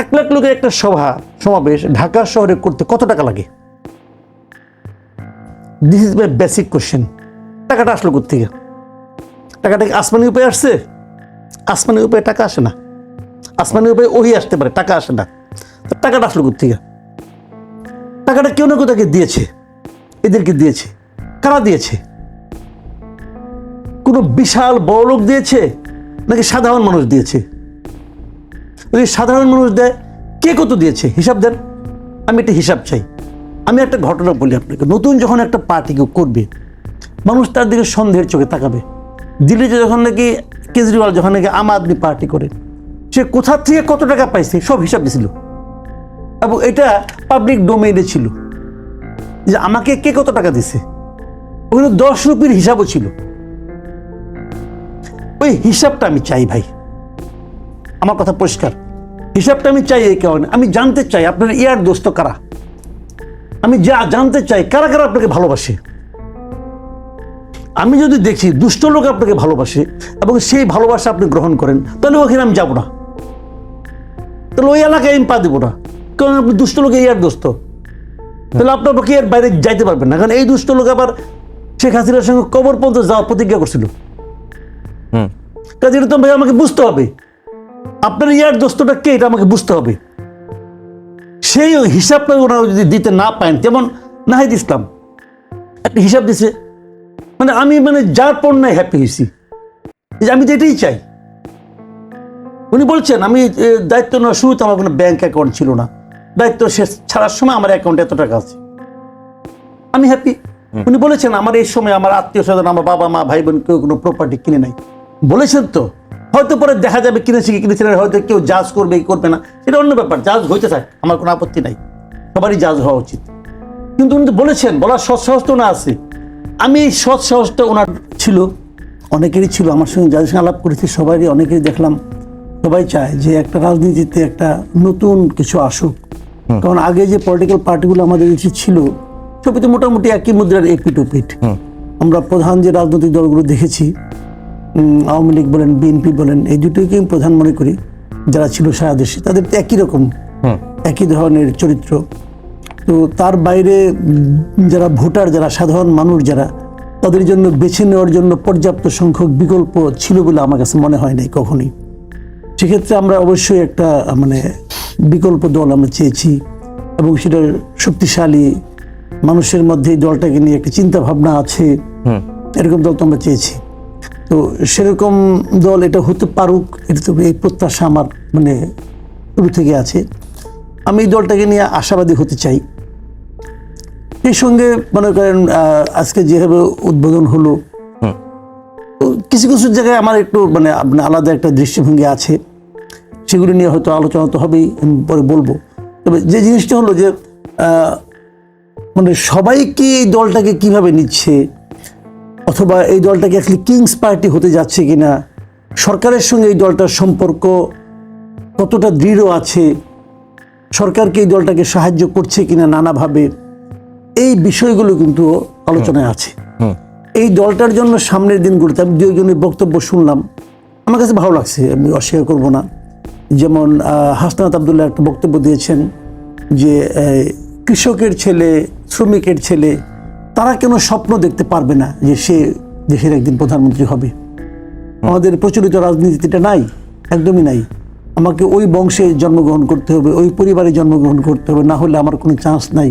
1 লাখ লোকের একটা সমাবেশ ঢাকা শহরে করতে কত টাকা লাগে? This is my basic question. টাকাটা আসলো কোত্থেকে? টাকাটা কি আসমানি উপায়ে আসছে? আসমানি উপায়ে টাকা আসে না। আসমানি উপায়ে ওহি আসতে পারে, টাকা আসে না। তো টাকাটা আসলো কোত্থেকে? টাকাটা কেউ না কেউ তাকে দিয়েছে, এদেরকে দিয়েছে। কারা দিয়েছে? কোনো বিশাল বড় লোক দিয়েছে নাকি সাধারণ মানুষ দিয়েছে? যদি সাধারণ মানুষ দেয়, কে কত দিয়েছে হিসাব দেন। আমি একটা হিসাব চাই। আমি একটা ঘটনা বলি আপনাকে। নতুন যখন একটা পার্টি কেউ করবে, মানুষ তার দিকে সন্দেহের চোখে তাকাবে। দিল্লিতে যখন নাকি কেজরিওয়াল যখন নাকি আম আদমি পার্টি করে, সে কোথা থেকে কত টাকা পাইছে সব হিসাব দিয়েছিল, এবং এটা পাবলিক ডোমেইনে ছিল যে আমাকে কে কত টাকা দিছে। ওখানে 10 রুপির হিসাবও ছিল। ওই হিসাবটা আমি চাই ভাই। আমার কথা পরিষ্কার, হিসাবটা আমি চাই। এই কারণে আমি জানতে চাই আপনার ইয়ার দোস্ত কারা। আমি জানতে চাই কারা কারা আপনাকে ভালোবাসে। আমি যদি দেখি দুষ্ট লোক আপনাকে ভালোবাসে এবং সেই ভালোবাসা আপনি গ্রহণ করেন, তাহলে ওখানে আমি যাব না, তাহলে ওই এলাকায় আমি পা দেবো না। কারণ আপনি দুষ্ট লোক ইয়ার দোস্ত, তাহলে আপনার পক্ষে এর বাইরে যাইতে পারবেন না। কারণ এই দুষ্ট লোক আবার শেখ হাসিনার সঙ্গে কবর পর্যন্ত যাওয়ার প্রতিজ্ঞা করছিল। কাজে এটা তো ভাই আমাকে বুঝতে হবে আপনার ইয়ার দোস্তটা কে, এটা আমাকে বুঝতে হবে। সেই হিসাবটা ওনারা যদি দিতে না পারেন, যেমন নাহিদ ইসলাম একটা হিসাব দিছে, মানে আমি যার পণ্যায় হ্যাপি হয়েছি, আমি তো এটাই চাই। উনি বলছেন আমি দায়িত্ব নেওয়ার শুরুতে আমার কোনো ব্যাংক অ্যাকাউন্ট ছিল না, দায়িত্ব শেষ ছাড়ার সময় আমার অ্যাকাউন্টে এত টাকা আছে, আমি হ্যাপি। উনি বলেছেন আমার এই সময় আমার আত্মীয় স্বজন, আমার বাবা মা ভাই বোন কেউ কোনো প্রপার্টি কিনে নাই, বলেছেন তো। হয়তো পরে দেখা যাবে কিনেছে কি কিনেছে, হয়তো কেউ জাজ করবে কি করবে না, সেটা অন্য ব্যাপার। জাজ হইতে থাক, আমার কোনো আপত্তি নাই, সবারই জাজ হওয়া উচিত। কিন্তু উনি তো বলেছেন, বলার সৎ সাহস তো না আছে। আমি এই সৎ সাহসটা ওনার ছিল, অনেকেরই ছিল। আমার সঙ্গে যাদের সঙ্গে আলাপ করেছি সবারই, অনেকেরই দেখলাম সবাই চায় যে একটা রাজনীতিতে একটা নতুন কিছু আসুক। কারণ আগে যে পলিটিক্যাল পার্টিগুলো আমাদের দেশে ছিল, সবই তো মোটামুটি একই মুদ্রার এপিট ওপিট। আমরা প্রধান যে রাজনৈতিক দলগুলো দেখেছি, আওয়ামী লীগ বলেন, বিএনপি বলেন, এই দুটোকেই প্রধান মনে করি যারা ছিল সারা দেশে, তাদের তো একই রকম, একই ধরনের চরিত্র। তো তার বাইরে যারা ভোটার, যারা সাধারণ মানুষ, যারা তাদের জন্য বেছে নেওয়ার জন্য পর্যাপ্ত সংখ্যক বিকল্প ছিল বলে আমার কাছে মনে হয় নাই কখনোই। সেক্ষেত্রে আমরা অবশ্যই একটা বিকল্প দল আমরা চেয়েছি, এবং সেটার শক্তিশালী মানুষের মধ্যে এই দলটাকে নিয়ে একটা চিন্তা ভাবনা আছে, এরকম দল তো আমরা চেয়েছি। তো সেরকম দল এটা হতে পারুক, এটা তো এই প্রত্যাশা আমার শুরু থেকে আছে। আমি এই দলটাকে নিয়ে আশাবাদী হতে চাই। এই সঙ্গে মনে করেন আজকে যেভাবে উদ্বোধন হলো, কিছু কিছু জায়গায় আমার একটু আলাদা একটা দৃষ্টিভঙ্গি আছে, সেগুলি নিয়ে হয়তো আলোচনা তো হবেই, আমি পরে বলবো। তবে যে জিনিসটা হলো যে সবাই কি এই দলটাকে কিভাবে নিচ্ছে, অথবা এই দলটাকে অ্যাকচুয়ালি কিংস পার্টি হতে যাচ্ছে কিনা, সরকারের সঙ্গে এই দলটার সম্পর্ক কতটা দৃঢ় আছে, সরকারকে এই দলটাকে সাহায্য করছে কিনা নানাভাবে, এই বিষয়গুলো কিন্তু আলোচনায় আছে। এই দলটার জন্য সামনের দিনগুলোতে আমি 2 জনের বক্তব্য শুনলাম, আমার কাছে ভালো লাগছে, আমি অস্বীকার করব না। যেমন হাসনাত আবদুল্লাহ একটা বক্তব্য দিয়েছেন যে কৃষকের ছেলে, শ্রমিকের ছেলে, তারা কেন স্বপ্ন দেখতে পারবে না যে সে দেশের একদিন প্রধানমন্ত্রী হবে। আমাদের প্রচলিত রাজনীতিটা নাই, একদমই নাই। আমাকে ওই বংশে জন্মগ্রহণ করতে হবে, ওই পরিবারে জন্মগ্রহণ করতে হবে, না হলে আমার কোনো চান্স নাই।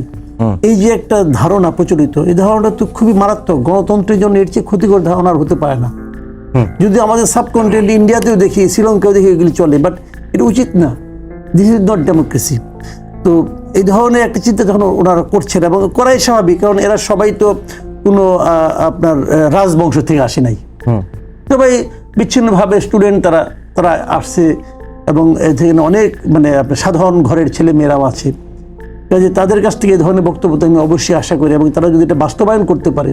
এই যে একটা ধারণা প্রচলিত, এই ধারণাটা তো খুবই মারাত্মক। গণতন্ত্রের জন্য এর চেয়ে ক্ষতিকর ধারণা আর হতে পারে না। যদি আমাদের সাবকন্টিনেন্ট ইন্ডিয়াতেও দেখি, শ্রীলঙ্কাও দেখি, এগুলি চলে, বাট এটা উচিত না। This is not democracy. তো এই ধরনের একটা চিন্তা যখন ওনারা করছেন, এবং করাই স্বাভাবিক, কারণ এরা সবাই তো কোনো আপনার রাজবংশ থেকে আসে নাই, সবাই বিচ্ছিন্নভাবে স্টুডেন্ট, তারা আসছে, এবং এখানে অনেক আপনার সাধারণ ঘরের ছেলে মেয়েরাও আছে। কাজে তাদের কাছ থেকে এই ধরনের বক্তব্য তো আমি অবশ্যই আশা করি, এবং তারা যদি এটা বাস্তবায়ন করতে পারে,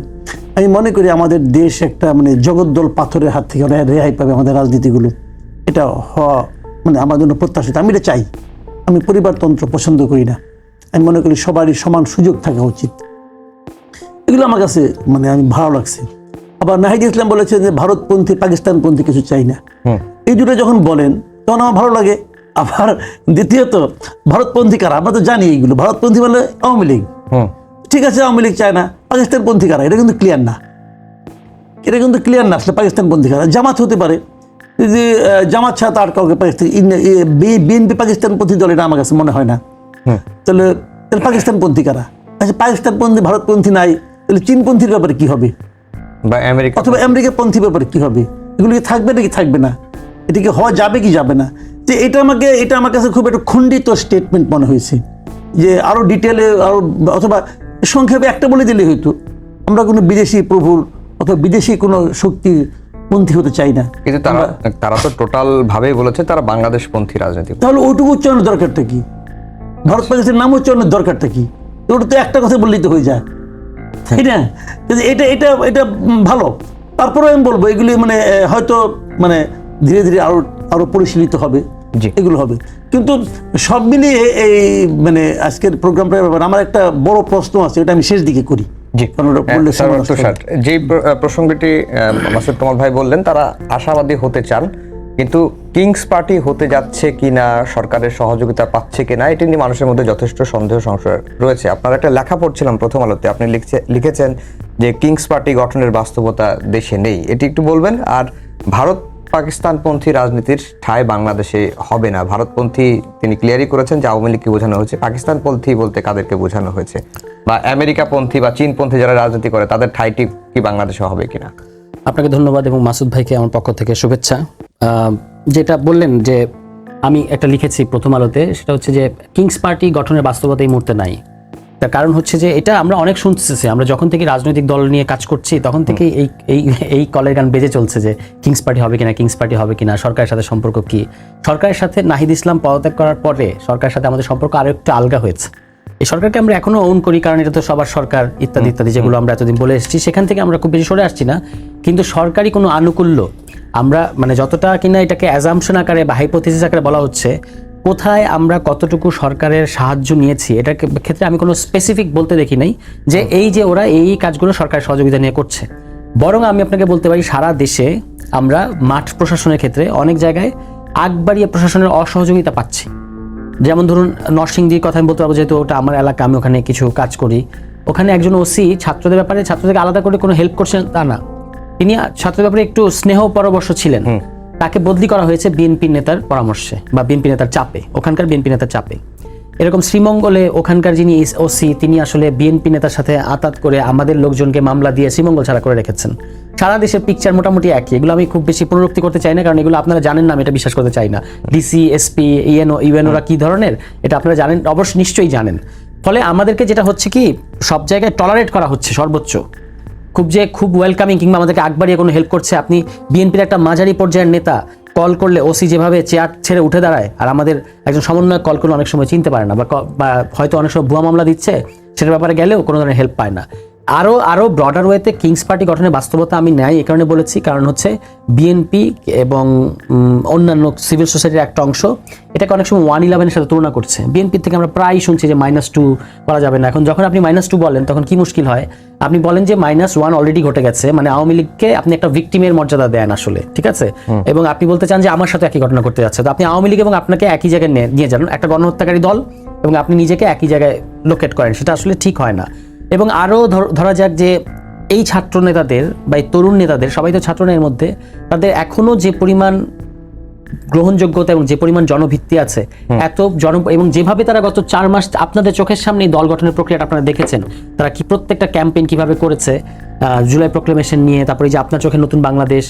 আমি মনে করি আমাদের দেশ একটা জগদ্দল পাথরের হাত থেকে রেহাই পাবে আমাদের রাজনীতিগুলো। এটা হওয়া আমার জন্য প্রত্যাশিত, আমি এটা চাই। আমি পরিবারতন্ত্র পছন্দ করি না, আমি মনে করি সবারই সমান সুযোগ থাকা উচিত। এগুলো আমার কাছে আমি ভালো লাগছে। আবার নাহিদ ইসলাম বলেছেন যে ভারতপন্থী পাকিস্তানপন্থী কিছু চাই না। এই দুটো যখন বলেন তখন আমার ভালো লাগে, আবার দ্বিতীয়ত ভারতপন্থী কারা, আমরা তো জানি এইগুলো। ভারতপন্থী বলে আওয়ামী লীগ, ঠিক আছে, আওয়ামী লীগ চায় না। পাকিস্তানপন্থী কারা, এটা কিন্তু ক্লিয়ার না, এটা কিন্তু ক্লিয়ার না আসলে পাকিস্তানপন্থী কারা। জামাত হতে পারে, যদি জামাত ছাড়া তার কাউকে পাকিস্তান, বিএনপি পাকিস্তানপন্থী দল, এটা আমার কাছে মনে হয় না। তাহলে পাকিস্তানপন্থী কারা? আচ্ছা, পাকিস্তানপন্থী ভারতপন্থী নাই, তাহলে চীনপন্থীর ব্যাপারে কি হবে, বা আমেরিকা অথবা আমেরিকাপন্থী ব্যাপারে কি হবে? এগুলো কি থাকবে নাকি থাকবে না? এটা কি হওয়া যাবে কি যাবে না? যে এটা আমার কাছে খুব একটা খণ্ডিত স্টেটমেন্ট মনে হয়েছে, যে আরো ডিটেলে আরো, অথবা সংক্ষেপে একটা বলে দিলে হয়তো, আমরা কোনো বিদেশি প্রভুর অথবা বিদেশি কোনো শক্তির পন্থী হতে চাই না। কিন্তু তারা তো টোটাল ভাবেই বলেছে তারা বাংলাদেশ পন্থী রাজনীতি। তাহলে ওইটুকু উচ্চারণের দরকারটা কি? ভারত পাকিস্তানের নাম উচ্চারণের দরকারটা কি? ওটা তো একটা কথা বললেই তো হয়ে যায়, তাই না? এটা এটা এটা ভালো। তারপরে আমি বলবো এগুলি মানে হয়তো মানে ধীরে ধীরে আরো পরিশীলিত হবে, এগুলো হবে। কিন্তু সব মিলিয়ে এই মানে আজকের প্রোগ্রামটার ব্যাপারে আমার একটা বড় প্রশ্ন আছে, এটা আমি শেষ দিকে করি। যে প্রসঙ্গটি মাসুদ কামাল ভাই বললেন, তারা আশাবাদী হতে চান, কিন্তু কিংস পার্টি হতে যাচ্ছে কিনা, সরকারের সহযোগিতা পাচ্ছে কিনা, এটি নিয়ে মানুষের মধ্যে যথেষ্ট সন্দেহ সংশয় রয়েছে। আপনার একটা লেখা পড়ছিলাম প্রথম আলোতে, আপনি লিখেছেন যে কিংস পার্টি গঠনের বাস্তবতা দেশে নেই, এটি একটু বলবেন। আর ভারত পাকিস্তানপন্থী রাজনীতির ঠাঁই বাংলাদেশে হবে না। ভারতপন্থী তিনি ক্লিয়ারই করেছেন যে আওয়ামী লীগকে বোঝানো হয়েছে, পাকিস্তানপন্থী বলতে কাদেরকে বোঝানো হয়েছে, বা আমেরিকাপন্থী বা চীনপন্থী যারা রাজনীতি করে তাদের ঠাঁইটি কি বাংলাদেশে হবে কিনা? আপনাকে ধন্যবাদ এবং মাসুদ ভাইকে আমার পক্ষ থেকে শুভেচ্ছা। যেটা বললেন যে আমি একটা লিখেছি প্রথম আলোতে, সেটা হচ্ছে যে কিংস পার্টি গঠনের বাস্তবতা এই মুহূর্তে নাই। তার কারণ হচ্ছে যে এটা আমরা অনেক শুনতেছি, আমরা যখন থেকে রাজনৈতিক দল নিয়ে কাজ করছি তখন থেকেই এই কলের গান বেজে চলছে যে কিংস পার্টি হবে কিনা, কিংস পার্টি হবে কিনা, সরকারের সাথে সম্পর্ক কি। সরকারের সাথে নাহিদ ইসলাম পদত্যাগ করার পরে সরকারের সাথে আমাদের সম্পর্ক আরো একটু আলগা হয়েছে। এই সরকারকে আমরা এখনো ওন করি, কারণ এটা তো সবার সরকার, ইত্যাদি ইত্যাদি যেগুলো আমরা এতদিন বলে এসেছি, সেখান থেকে আমরা খুব বেশি সরে আসছি না। কিন্তু সরকারি কোনো আনুকূল্য আমরা মানে যতটা কিনা এটাকে অ্যাজাম্পশন আকারে বা হাইপোথিসিস আকারে বলা হচ্ছে, কোথায় আমরা কতটুকু সরকারের সাহায্য নিয়েছি এটার ক্ষেত্রে আমি কোনো স্পেসিফিক বলতে দেখি নাই যে এই যে ওরা এই কাজগুলো সরকারের সহযোগিতা নিয়ে করছে। বরং আমি আপনাকে বলতে পারি সারা দেশে আমরা মাঠ প্রশাসনের ক্ষেত্রে অনেক জায়গায় আগ বাড়িয়ে প্রশাসনের অসহযোগিতা পাচ্ছি। যেমন ধরুন নরসিংদীর কথা আমি বলতে পারবো, যেহেতু ওটা আমার এলাকা, আমি ওখানে কিছু কাজ করি। ওখানে একজন ওসি ছাত্রদের ব্যাপারে ছাত্রদেরকে আলাদা করে কোনো হেল্প করছেন তা না, তিনি ছাত্রদের ব্যাপারে একটু স্নেহ পরবশ ছিলেন। তাকে বদলি করা হয়েছে বিএনপি নেতার পরামর্শে বা বিএনপি নেতার চাপে, ওখানকার বিএনপি নেতার চাপে। এরকম শ্রীমঙ্গলে ওখানকার যিনি ওসি তিনি আসলে বিএনপি নেতার সাথে আতাত করে আমাদের লোকজনকে মামলা দিয়ে শ্রীমঙ্গল ছাড়া করে রেখেছেন। সারা দেশের পিকচার মোটামুটি একই। এগুলো আমি খুব বেশি পুনরুক্তি করতে চাই না, কারণ এগুলো আপনারা জানেন না, আমি এটা বিশ্বাস করতে চাই না। ডিসি, এসপি, ইউএনওরা কি ধরনের এটা আপনারা জানেন, অবশ্যই নিশ্চয়ই জানেন। ফলে আমাদেরকে যেটা হচ্ছে কি, সব জায়গায় টলারেট করা হচ্ছে সর্বোচ্চ, খুব ওয়েলকামিং, কিংবা আমাদেরকে আগ বাড়িয়ে কোনো হেল্প করছে। আপনি বিএনপির একটা মাঝারি পর্যায়ের নেতা কল করলে ওসি যেভাবে চেয়ার ছেড়ে উঠে দাঁড়ায়, আর আমাদের একজন সমন্বয়ক কল করলে অনেক সময় চিনতে পারে না, বা হয়তো অনেক সময় ভুয়া মামলা দিচ্ছে, সেটার ব্যাপারে গেলেও কোনো ধরনের হেল্প পায় না। আরও ব্রডার ওয়েতে কিংস পার্টি গঠনের বাস্তবতা আমি নেই এই কারণে বলেছি, কারণ হচ্ছে বিএনপি এবং অন্যান্য সিভিল সোসাইটির একটা অংশ এটাকে অনেক সময় 111-এর সাথে তুলনা করছে। বিএনপির থেকে আমরা প্রায় শুনছি যে -2 করা যাবে না। এখন যখন আপনি -2 বলেন তখন কি মুশকিল হয়, আপনি বলেন যে -1 অলরেডি ঘটে গেছে, মানে আওয়ামী লীগকে আপনি একটা ভিকটিমের মর্যাদা দেন আসলে, ঠিক আছে? এবং আপনি বলতে চান যে আমার সাথে একই ঘটনা করতে যাচ্ছে, তো আপনি আওয়ামী লীগ এবং আপনাকে একই জায়গায় নিয়ে যান, একটা গণহত্যাকারী দল, এবং আপনি নিজেকে একই জায়গায় লোকেট করেন, সেটা আসলে ঠিক হয় না। এবং আরও ধরা যাক যে এই ছাত্র নেতাদের বা এই তরুণ নেতাদের, সবাই তো ছাত্র নেতার মধ্যে, তাদের এখনো যে পরিমাণ গ্রহণযোগ্যতা এবং যে পরিমাণ জনভিত্তি আছে, এবং যেভাবে তারা গত 4 মাস আপনাদের চোখের সামনে দল গঠনের প্রক্রিয়াটা আপনারা দেখেছেন, তারা কি প্রত্যেকটা ক্যাম্পেইন কিভাবে করেছে, জুলাই প্রক্লেমেশন নিয়ে, তারপরে যে আপনার চোখে নতুন বাংলাদেশ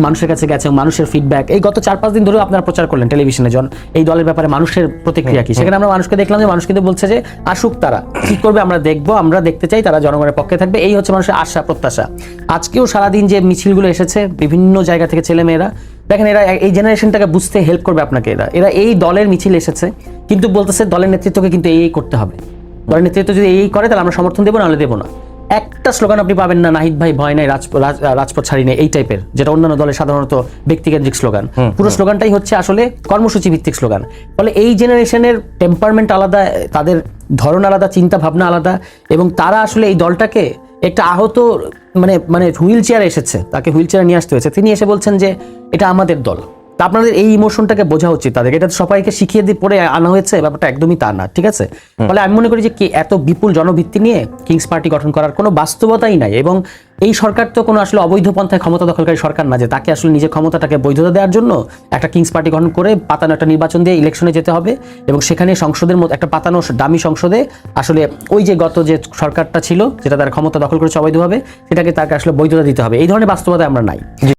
মানুষের কাছে গেছে, মানুষের ফিডব্যাক, এই গত 4-5 দিন ধরেও আপনারা প্রচার করলেন টেলিভিশনে এই দলের ব্যাপারে মানুষের প্রতিক্রিয়া কি, সেখানে আমরা মানুষকে দেখলাম যে মানুষ কিন্তু বলছে যে আসুক, তারা কি করবে আমরা দেখবো, আমরা দেখতে চাই তারা জনগণের পক্ষে থাকবে, এই হচ্ছে মানুষের আশা প্রত্যাশা। আজকেও সারাদিন যে মিছিলগুলো এসেছে বিভিন্ন জায়গা থেকে ছেলেমেয়েরা, দেখেন এরা এই জেনারেশনটাকে বুঝতে হেল্প করবে আপনাকে। এরা এই দলের মিছিল এসেছে, কিন্তু বলতেছে দলের নেতৃত্বকে কিন্তু এই করতে হবে, দলের নেতৃত্ব যদি এই করে তাহলে আমরা সমর্থন দেবো, নাহলে দেবো না। একটা স্লোগান আপনি পাবেন না, নাহিদ ভাই ভয় নাই, রাজপথ ছাড়ি নেই, এই টাইপের, যেটা অন্যান্য দলের সাধারণত ব্যক্তিকেন্দ্রিক স্লোগান। পুরো স্লোগানটাই হচ্ছে আসলে কর্মসূচি ভিত্তিক স্লোগান। ফলে এই জেনারেশনের টেম্পারমেন্ট আলাদা, তাদের ধরন আলাদা, চিন্তা ভাবনা আলাদা, এবং তারা আসলে এই দলটাকে একটা আহত মানে হুইল চেয়ারে এসেছে, তাকে হুইল চেয়ারে নিয়ে আসতে হয়েছে, তিনি এসে বলছেন যে এটা আমাদের দল, তা আপনাদের এই ইমোশনটাকে বোঝা উচিত তাদেরকে, এটা তো সবাইকে শিখিয়ে দিয়ে পরে আনা হয়েছে, ব্যাপারটা একদমই তা না, ঠিক আছে? ফলে আমি মনে করি যে কি এত বিপুল জনভিত্তি নিয়ে কিংস পার্টি গঠন করার কোনো বাস্তবতাই নাই, এবং এই সরকার তো কোনো আসলে অবৈধ পন্থায় ক্ষমতা দখলকারী সরকার না যে তাকে আসলে নিজের ক্ষমতাটাকে বৈধতা দেওয়ার জন্য একটা কিংস পার্টি গঠন করে পাতানো একটা নির্বাচন দিয়ে ইলেকশনে যেতে হবে, এবং সেখানে সংসদের মধ্যে একটা পাতানো দামি সংসদে আসলে ওই যে গত যে সরকারটা ছিল যেটা তার ক্ষমতা দখল করেছে অবৈধভাবে, সেটাকে তাকে আসলে বৈধতা দিতে হবে। এই ধরনের বাস্তবতা আমরা নাই।